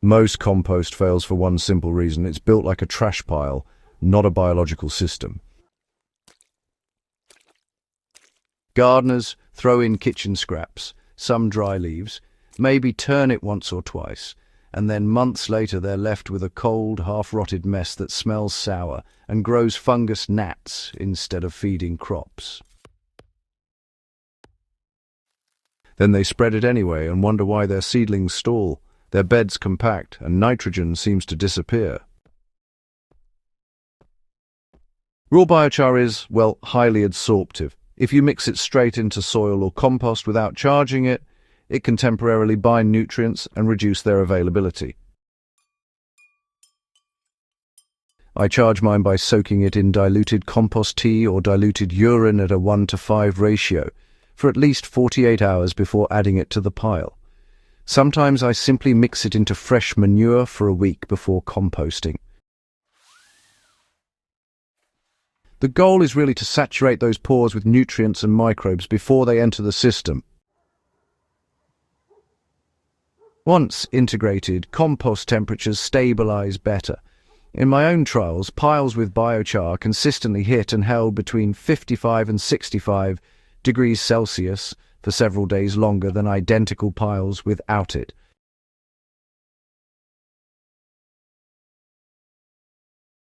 Most compost fails for one simple reason: it's built like a trash pile, not a biological system. Gardeners throw in kitchen scraps, some dry leaves, maybe turn it once or twice, and then months later they're left with a cold, half-rotted mess that smells sour and grows fungus gnats instead of feeding crops. Then they spread it anyway and wonder why their seedlings stall, their beds compact, and nitrogen seems to disappear. Raw biochar is, well, highly adsorptive. If you mix it straight into soil or compost without charging it, it can temporarily bind nutrients and reduce their availability. I charge mine by soaking it in diluted compost tea or diluted urine at a 1:5 ratio for at least 48 hours before adding it to the pile. Sometimes I simply mix it into fresh manure for a week before composting. The goal is really to saturate those pores with nutrients and microbes before they enter the system. Once integrated, compost temperatures stabilize better. In my own trials, piles with biochar consistently hit and held between 55 and 65 degrees Celsius for several days longer than identical piles without it.